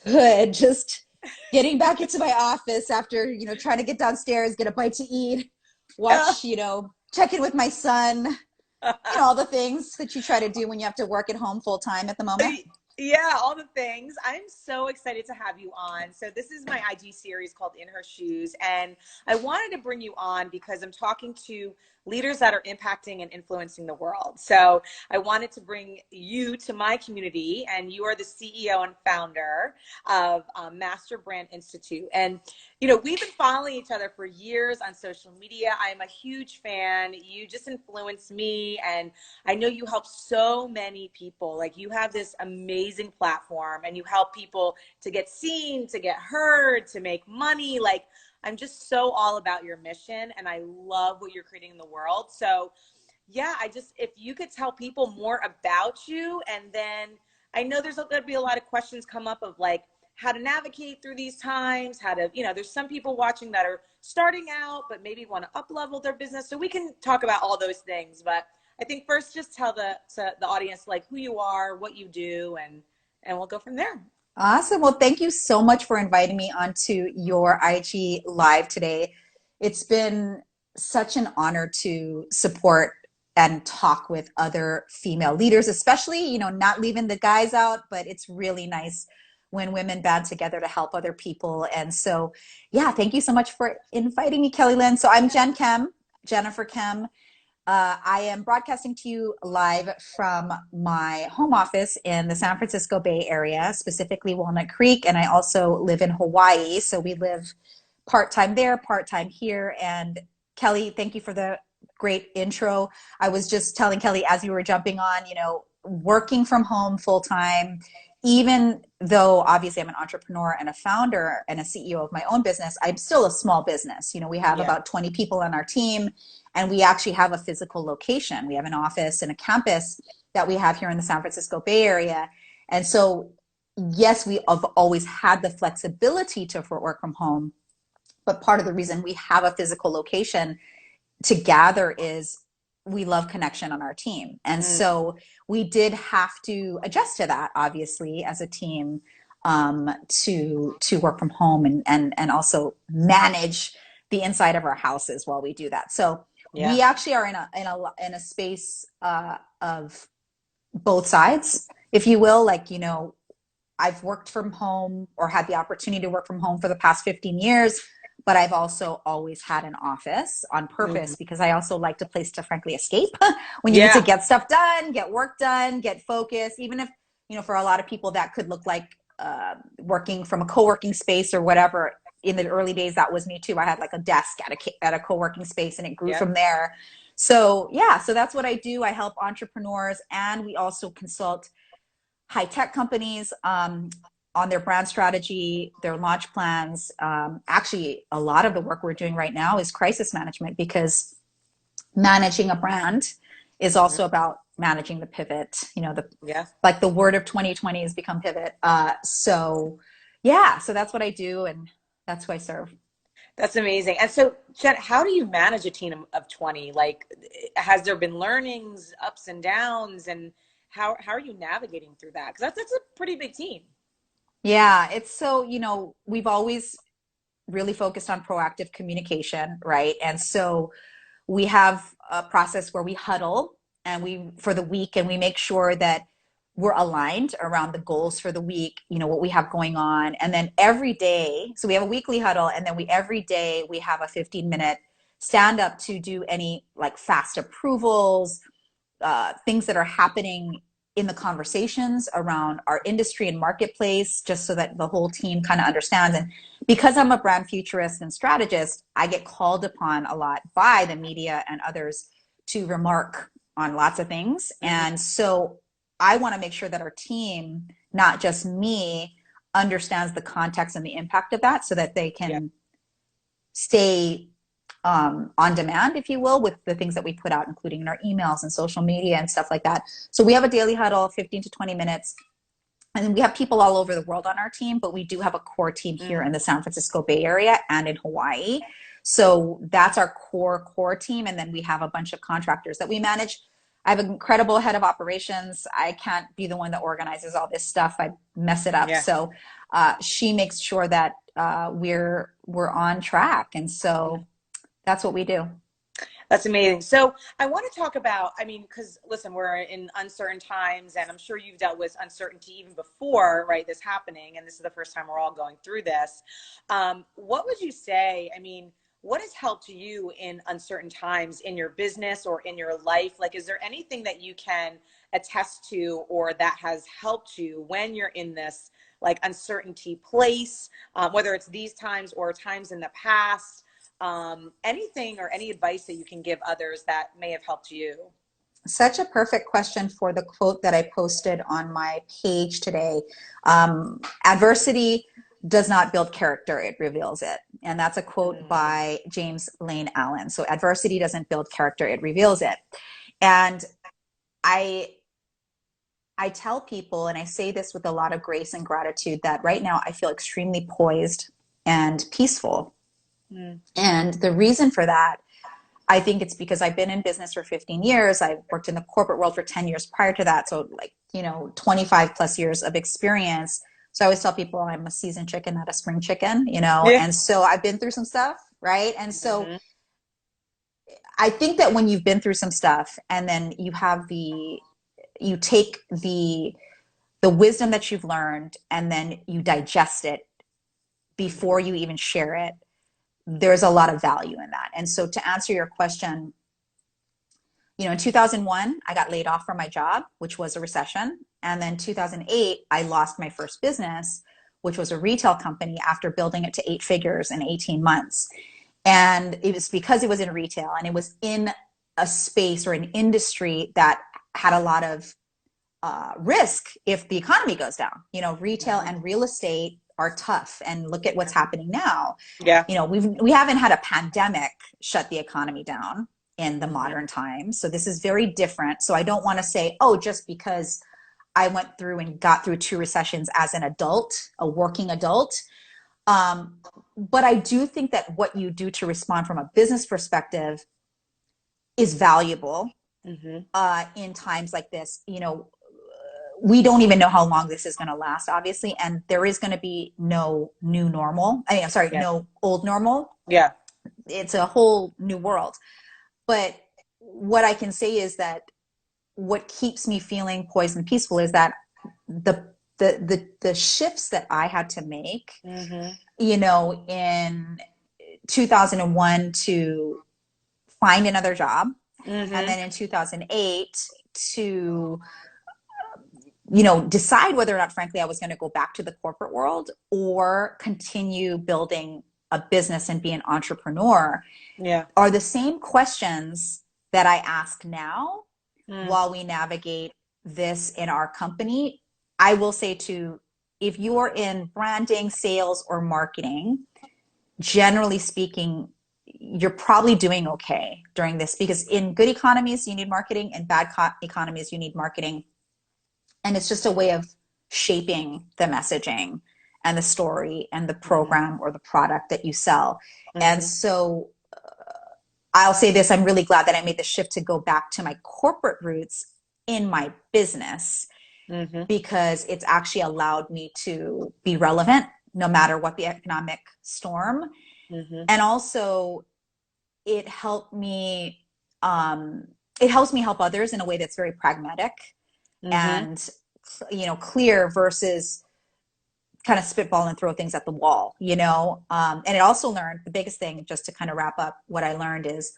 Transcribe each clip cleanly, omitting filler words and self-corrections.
Good. Just getting back into my office after, trying to get downstairs, get a bite to eat, watch, check in with my son, all the things that you try to do when you have to work at home full time at the moment. Yeah, all the things. I'm so excited to have you on. So this is my IG series called In Her Shoes, and I wanted to bring you on because I'm talking to leaders that are impacting and influencing the world. So I wanted to bring you to my community, and you are the CEO and founder of Master Brand Institute. And we've been following each other for years on social media. I'm a huge fan. You just influenced me, and I know you help so many people. Like, you have this amazing platform and you help people to get seen, to get heard, to make money. Like, I'm just so all about your mission and I love what you're creating in the world. So yeah, if you could tell people more about you, and then I know there's going to be a lot of questions come up of like how to navigate through these times, how to, there's some people watching that are starting out, but maybe want to up level their business. So we can talk about all those things. But I think first, just tell the audience like who you are, what you do, and we'll go from there. Awesome. Well, thank you so much for inviting me onto your IG Live today. It's been such an honor to support and talk with other female leaders, especially, not leaving the guys out, but it's really nice when women band together to help other people. And so, yeah, thank you so much for inviting me, Kelly Lynn. So I'm Jennifer Kem. I am broadcasting to you live from my home office in the San Francisco Bay Area, specifically Walnut Creek, and I also live in Hawaii. So we live part-time there, part-time here. And Kelly, thank you for the great intro. I was just telling Kelly as you were jumping on, working from home full-time, even though obviously I'm an entrepreneur and a founder and a CEO of my own business, I'm still a small business. We have about 20 people on our team, and we actually have a physical location. We have an office and a campus that we have here in the San Francisco Bay Area. And so, yes, we have always had the flexibility to work from home, but part of the reason we have a physical location to gather is we love connection on our team. And so we did have to adjust to that, obviously, as a team, to work from home and also manage the inside of our houses while we do that. So we actually are in a space of both sides, if you will. Like, I've worked from home or had the opportunity to work from home for the past 15 years, but I've also always had an office on purpose because I also like a place to frankly escape when you need to get stuff done, get work done, get focused. Even if, for a lot of people that could look like working from a co-working space or whatever. In the early days, that was me too. I had like a desk at a co-working space and it grew from there. So yeah, so that's what I do. I help entrepreneurs, and we also consult high-tech companies on their brand strategy, their launch plans. Actually, a lot of the work we're doing right now is crisis management, because managing a brand is also about managing the pivot. Like the word of 2020 has become pivot. So that's what I do, and that's who I serve. That's amazing. And so, Jen, how do you manage a team of 20? Like, has there been learnings, ups and downs, and how are you navigating through that? Because that's a pretty big team. Yeah, it's so, we've always really focused on proactive communication, right? And so we have a process where we huddle for the week, and we make sure that we're aligned around the goals for the week, what we have going on. And then every day, so we have a weekly huddle, and then every day we have a 15-minute stand up to do any like fast approvals, things that are happening in the conversations around our industry and marketplace, just so that the whole team kind of understands. And because I'm a brand futurist and strategist, I get called upon a lot by the media and others to remark on lots of things. And so I want to make sure that our team, not just me, understands the context and the impact of that, so that they can stay on demand, if you will, with the things that we put out, including in our emails and social media and stuff like that. So we have a daily huddle, 15 to 20 minutes. And then we have people all over the world on our team, but we do have a core team here in the San Francisco Bay Area and in Hawaii. So that's our core team. And then we have a bunch of contractors that we manage. I have an incredible head of operations. I can't be the one that organizes all this stuff. I mess it up. So she makes sure that we're on track. And so that's what we do. That's amazing. So I want to talk about, I mean, because listen, we're in uncertain times, and I'm sure you've dealt with uncertainty even before, right, this happening, and this is the first time we're all going through this. What would you say, I mean, what has helped you in uncertain times in your business or in your life? Like, is there anything that you can attest to or that has helped you when you're in this like uncertainty place, whether it's these times or times in the past? Anything or any advice that you can give others that may have helped you? Such a perfect question for the quote that I posted on my page today. Adversity does not build character, it reveals it. And that's a quote by James Lane Allen. So adversity doesn't build character, it reveals it. And I I tell people, and I say this with a lot of grace and gratitude, that right now I feel extremely poised and peaceful. And the reason for that, I think it's because I've been in business for 15 years. I've worked in the corporate world for 10 years prior to that. So 25 plus years of experience. So I always tell people I'm a seasoned chicken, not a spring chicken, Yeah. and so I've been through some stuff, right? And so Mm-hmm. I think that when you've been through some stuff and then you take the wisdom that you've learned and then you digest it before you even share it, there's a lot of value in that. And so to answer your question, in 2001, I got laid off from my job, which was a recession. And then 2008, I lost my first business, which was a retail company after building it to 8 figures in 18 months. And it was because it was in retail and it was in a space or an industry that had a lot of risk if the economy goes down. Retail and real estate are tough, and look at what's happening now. Yeah. We haven't had a pandemic shut the economy down in the modern times, so this is very different. So I don't want to say, oh, just because I went through and got through 2 recessions as an adult, a working adult. But I do think that what you do to respond from a business perspective is valuable in times like this. We don't even know how long this is going to last, obviously, and there is going to be no new normal. I'm sorry, Yeah. no old normal. Yeah. It's a whole new world. But what I can say is that what keeps me feeling poised and peaceful is that the shifts that I had to make, in 2001 to find another job, and then in 2008 to decide whether or not, frankly, I was going to go back to the corporate world or continue building a business and be an entrepreneur, are the same questions that I ask now while we navigate this in our company. I will say if you are in branding, sales, or marketing, generally speaking, you're probably doing okay during this, because in good economies, you need marketing, and bad economies, you need marketing. And it's just a way of shaping the messaging and the story and the program or the product that you sell. And so I'll say this, I'm really glad that I made the shift to go back to my corporate roots in my business, because it's actually allowed me to be relevant no matter what the economic storm. And also it helped me, it helps me help others in a way that's very pragmatic and clear versus kind of spitball and throw things at the wall. And it also learned, the biggest thing, just to kind of wrap up what I learned, is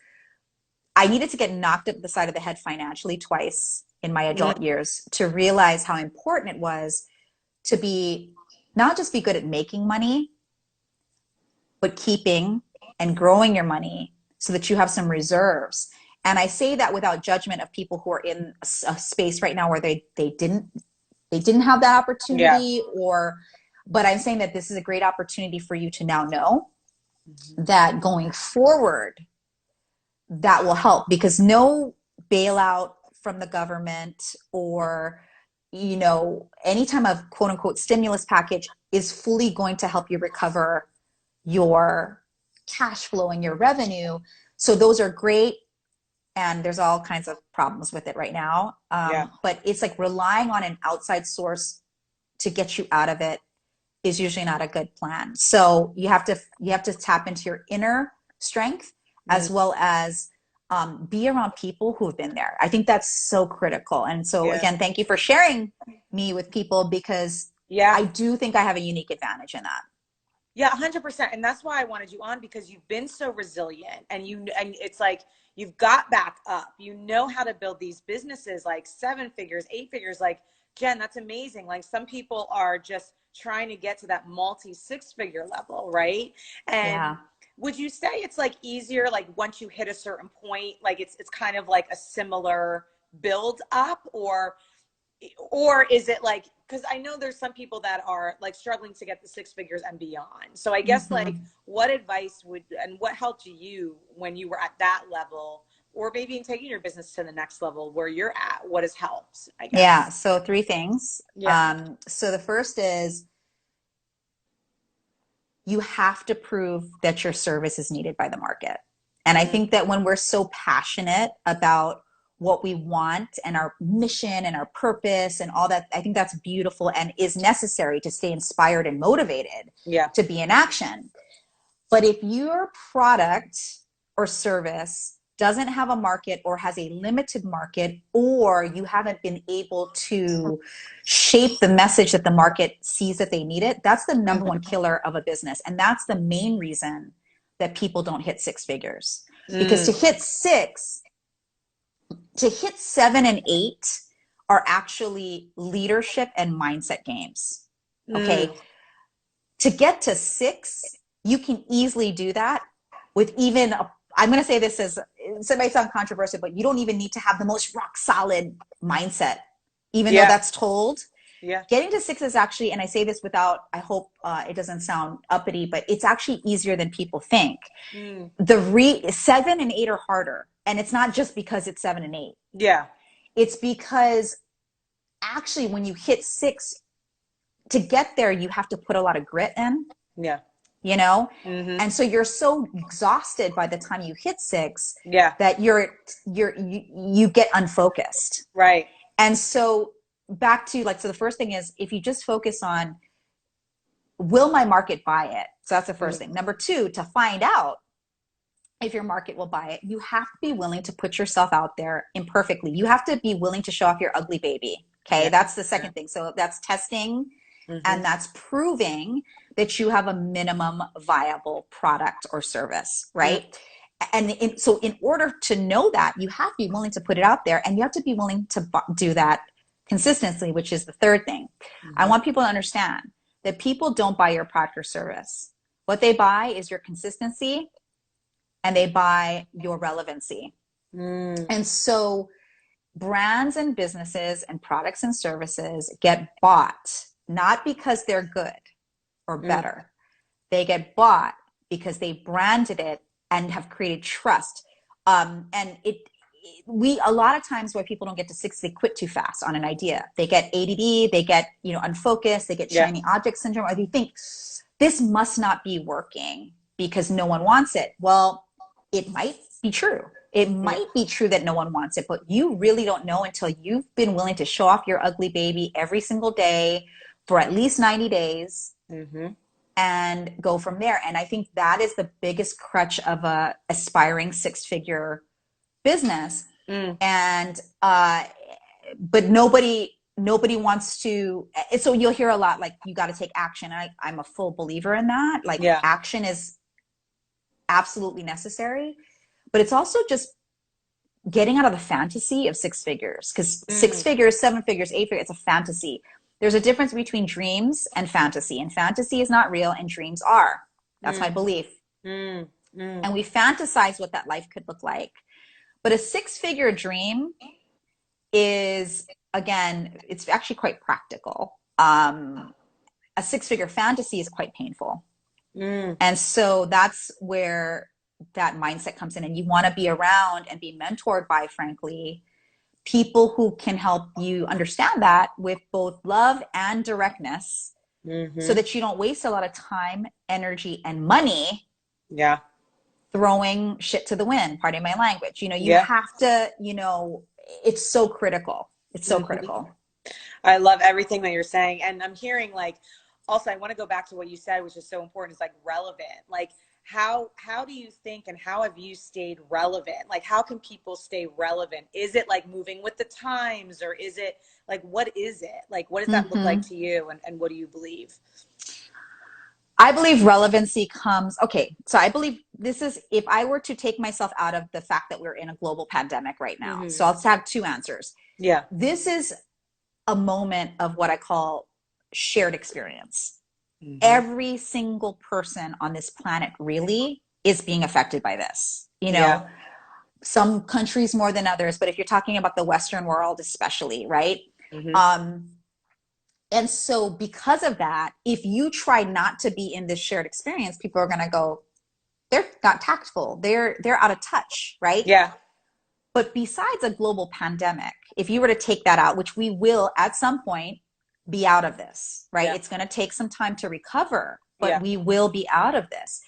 I needed to get knocked up the side of the head financially twice in my adult years to realize how important it was to be, not just be good at making money, but keeping and growing your money so that you have some reserves. And I say that without judgment of people who are in a space right now where they didn't have that opportunity, but I'm saying that this is a great opportunity for you to now know that going forward, that will help, because no bailout from the government or any type of quote unquote stimulus package is fully going to help you recover your cash flow and your revenue. So those are great, and there's all kinds of problems with it right now. But it's like relying on an outside source to get you out of it is usually not a good plan. So you have to tap into your inner strength Mm. as well as be around people who have been there. I think that's so critical. And so Yeah. again, thank you for sharing me with people because Yeah. I do think I have a unique advantage in that. Yeah, 100%. And that's why I wanted you on, because you've been so resilient, and it's like you've got back up. You know how to build these businesses like 7 figures, 8 figures. Like, Jen, that's amazing. Like, some people are just trying to get to that multi 6 figure level, right? And Yeah. would you say it's like easier, like once you hit a certain point, like it's kind of like a similar build up, or is it like, because I know there's some people that are like struggling to get the 6 figures and beyond. So I guess, like, Hmm. what advice would, and what helped you when you were at that level, or maybe in taking your business to the next level where you're at? What has helped, I Yeah. guess? So three things. Yeah. So the first is you have to prove that your service is needed by the market. And I Mm, think that when we're so passionate about what we want and our mission and our purpose and all that, I think that's beautiful and is necessary to stay inspired and motivated yeah. to be in action. But if your product or service doesn't have a market or has a limited market, or you haven't been able to shape the message that the market sees that they need it, that's the number one Mm-hmm. killer of a business. And that's the main reason that people don't hit 6 figures. Because Mm, to hit 7 and 8 are actually leadership and mindset games. mm, Okay. To get to 6, you can easily do that with even I'm going to say this as it might sound controversial, but you don't even need to have the most rock solid mindset, even though yeah. that's told. Yeah. Getting to 6 is actually, and I say this without, I hope it doesn't sound uppity, but it's actually easier than people think. Mm, 7 and 8 are harder, and it's not just because it's 7 and 8. yeah. It's because actually when you hit 6, to get there, you have to put a lot of grit in, Yeah. you know? Mm-hmm. And so you're so exhausted by the time you hit 6 Yeah. that you get unfocused. Right. And so back to like, so the first thing is if you just focus on, will my market buy it? So that's the first Mm, thing. Number two, to find out if your market will buy it, you have to be willing to put yourself out there imperfectly. You have to be willing to show off your ugly baby. Okay. yeah. That's the Yeah. second thing. So that's testing, Mm-hmm. and that's proving that you have a minimum viable product or service, Mm, right? So in order to know that, you have to be willing to put it out there, and you have to be willing to do that consistently, which is the third thing. I mm-hmm. want people to understand that people don't buy your product or service. What they buy is your consistency, and they buy your relevancy. Mm, And so brands and businesses and products and services get bought not because they're good or mm, better. They get bought because they branded it and have created trust. And we a lot of times why people don't get to 6, they quit too fast on an idea. They get ADD, they get unfocused, they get yeah. shiny object syndrome, or they think this must not be working because no one wants it. Well, it might be true. It Yeah. might be true that no one wants it, but you really don't know until you've been willing to show off your ugly baby every single day for at least 90 days Mm-hmm. and go from there. And I think that is the biggest crutch of a aspiring 6 figure business. Mm, And but nobody wants to. So you'll hear a lot like you got to take action. I'm a full believer in that. Like yeah. action is absolutely necessary, but it's also just getting out of the fantasy of 6 figures, because six Mm, figures, 7 figures, 8 figures, it's a fantasy. There's a difference between dreams and fantasy, and fantasy is not real and dreams are. That's my mm, belief. mm, mm. And we fantasize what that life could look like. But a 6 figure dream is, again, it's actually quite practical. A 6 figure fantasy is quite painful. Mm, And so that's where that mindset comes in. And you want to be around and be mentored by, frankly, people who can help you understand that with both love and directness so mm-hmm. that you don't waste a lot of time, energy, and money Yeah. throwing shit to the wind. Pardon my language. You Yeah. have to, it's so critical. It's so Mm-hmm. critical. I love everything that you're saying. And I'm hearing like also I want to go back to what you said, which is so important, is like relevant. Like how do you think and how have you stayed relevant? Like how can people stay relevant? Is it like moving with the times, or is it like, what is it? Like what does that look like Hmm. to you, and what do you believe? I believe relevancy comes, okay, so I believe this is, if I were to take myself out of the fact that we're in a global pandemic right now, so Mm-hmm. I'll have two answers. Yeah. This is a moment of what I call shared experience. Mm-hmm. Every single person on this planet really is being affected by this. You Yeah. know, some countries more than others, but if you're talking about the Western world, especially, right? Mm-hmm. Um, and so, because of that, if you try not to be in this shared experience, people are going to go, they're not tactful, they're out of touch, right? Yeah. But besides a global pandemic, if you were to take that out, which we will at some point be out of this, right? Yeah. It's going to take some time to recover, but Yeah. we will be out of this.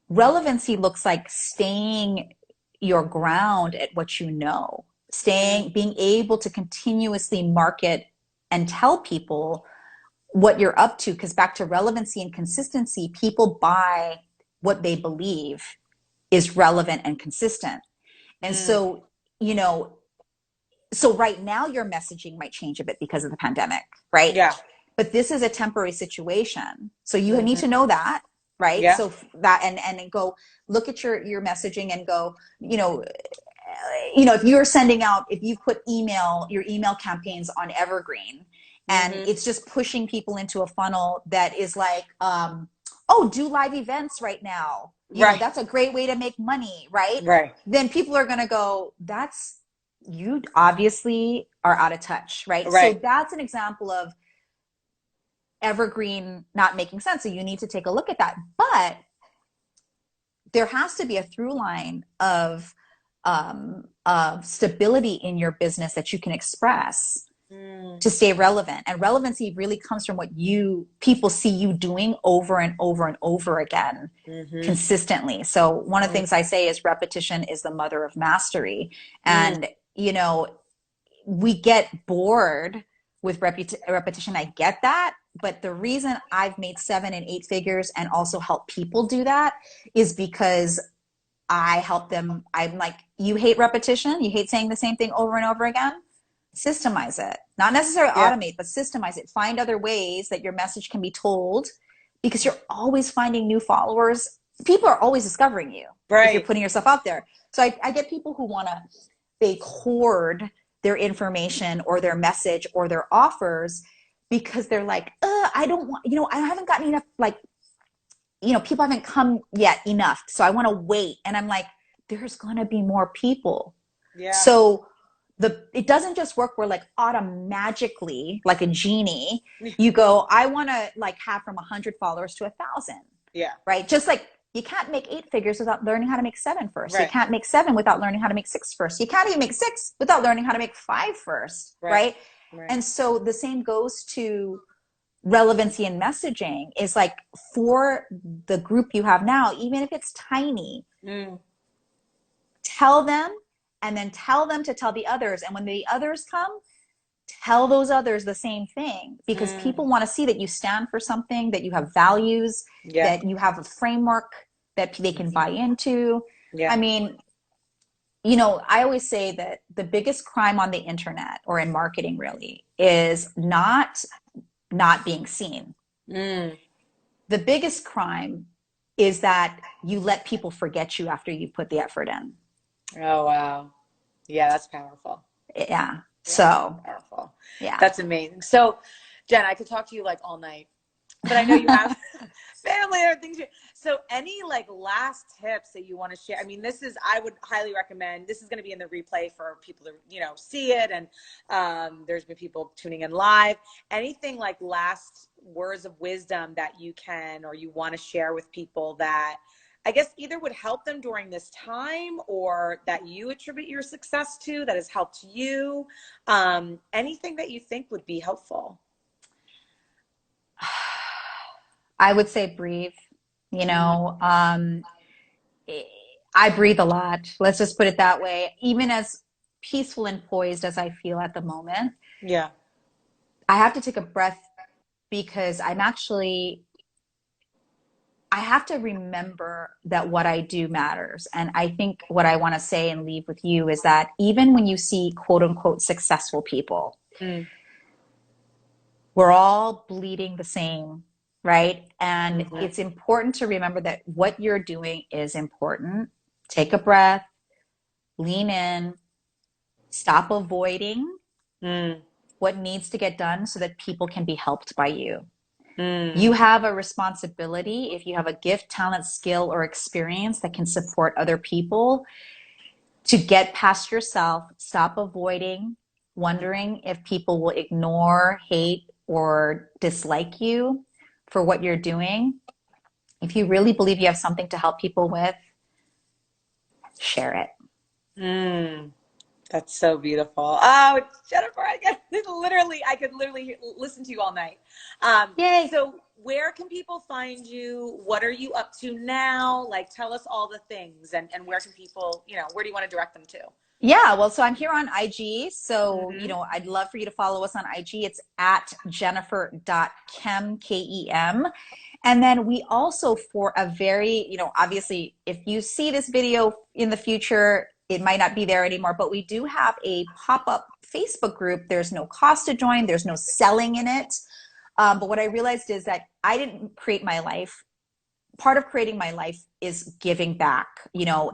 Relevancy looks like staying your ground at what you know, Mm. being able to continuously market and tell people what you're up to. Because back to relevancy and consistency, people buy what they believe is relevant and consistent. And Mm. so, you know, so right now your messaging might change a bit because of the pandemic, right? Yeah. But this is a temporary situation. So you need Mm-hmm. to know that, right? Yeah. So that, and go look at your messaging and go, if you're sending out, if you put your email campaigns on Evergreen, and Mm-hmm. it's just pushing people into a funnel that is like, oh, do live events right now. Right. That's a great way to make money, right? Right. Then people are going to go, you obviously are out of touch, right? So Right. that's an example of Evergreen not making sense. So you need to take a look at that. But there has to be a through line of stability in your business that you can express Mm. to stay relevant. And relevancy really comes from what people see you doing over and over and over again Mm-hmm. consistently. So one of the Mm. things I say is repetition is the mother of mastery. Mm. And we get bored with repetition. I get that. But the reason I've made 7 and 8 figures and also help people do that is because I help them. I'm like, you hate repetition? You hate saying the same thing over and over again? Systemize it. Not necessarily Yeah. automate, but systemize it. Find other ways that your message can be told, because you're always finding new followers. People are always discovering you if you're Right. putting yourself out there. So I get people who they hoard their information or their message or their offers because they're like, I don't want, I haven't gotten enough, like, people haven't come yet enough. So I want to wait. And I'm like, there's going to be more people. Yeah. So it doesn't just work where like automatically, like a genie, you go, I want to like have from 100 followers to 1,000, Yeah. right? Just like you can't make 8 figures without learning how to make 7 first. You Right. can't make 7 without learning how to make 6 first. You can't even make 6 without learning how to make 5 first, Right. right? Right. And so the same goes to relevancy and messaging, is like, for the group you have now, even if it's tiny, Mm. tell them, and then tell them to tell the others. And when the others come, tell those others the same thing, because Mm. people want to see that you stand for something, that you have values, Yeah. that you have a framework that they can buy into. I Yeah. mean, I always say that the biggest crime on the internet or in marketing really is not being seen. Mm. The biggest crime is that you let people forget you after you put the effort in. Oh, wow. Yeah, that's powerful. Yeah. Yeah, that's So, powerful. yeah. That's amazing. So, Jen, I could talk to you like all night, but I know you have family or things. So any like last tips that you want to share? I mean, I would highly recommend, this is going to be in the replay for people to, see it. And there's been people tuning in live. Anything like last words of wisdom that you can, or you want to share with people that I guess either would help them during this time, or that you attribute your success to that has helped you? Anything that you think would be helpful? I would say breathe. You Mm. know, I breathe a lot. Let's just put it that way. Even as peaceful and poised as I feel at the moment, Yeah. I have to take a breath because I have to remember that what I do matters. And I think what I want to say and leave with you is that even when you see quote unquote successful people, Mm. we're all bleeding the same, right? And Mhm. it's important to remember that what you're doing is important. Take a breath, lean in, stop avoiding Mm. what needs to get done so that people can be helped by you. You Mm. have a responsibility if you have a gift, talent, skill, or experience that can support other people to get past yourself, stop avoiding, wondering if people will ignore, hate, or dislike you for what you're doing. If you really believe you have something to help people with, share it. Mm. That's so beautiful. Oh, Jennifer, I could literally listen to you all night. Yay. So where can people find you? What are you up to now? Like, tell us all the things, and where can people, where do you want to direct them to? Yeah, well, so I'm here on IG. So, Mm-hmm. I'd love for you to follow us on IG. It's at jennifer.kem, Kem. And then we also, for a very, obviously, if you see this video in the future, it might not be there anymore, but we do have a pop-up Facebook group. There's no cost to join, there's no selling in it. But what I realized is that I didn't create my life. Part of creating my life is giving back,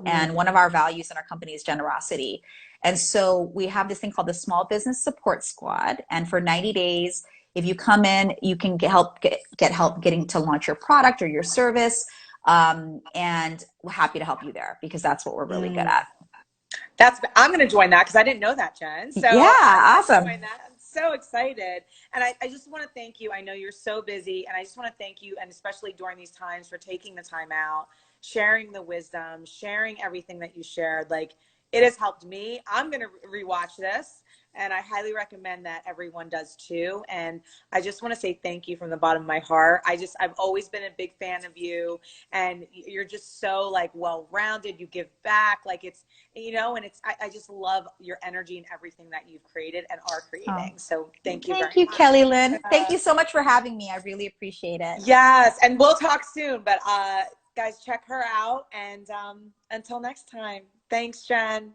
and one of our values in our company is generosity. And so we have this thing called the Small Business Support Squad. And for 90 days, if you come in, you can get help getting to launch your product or your service. And we're happy to help you there because that's what we're really good Mm. at. I'm going to join that because I didn't know that, Jen. So Yeah, I'm going to awesome. join that. I'm so excited. And I just want to thank you. I know you're so busy, and I just want to thank you, and especially during these times, for taking the time out, sharing the wisdom, sharing everything that you shared. Like, it has helped me. I'm going to rewatch this, and I highly recommend that everyone does too. And I just want to say thank you from the bottom of my heart. I've always been a big fan of you, and you're just so like well-rounded. You give back, like and I just love your energy and everything that you've created and are Oh, creating. So thank you thank very you, much. Kelly Lynn. Thank Uh, you so much for having me. I really appreciate it. yes, and we'll talk soon. But guys, check her out. And until next time, thanks, Jen.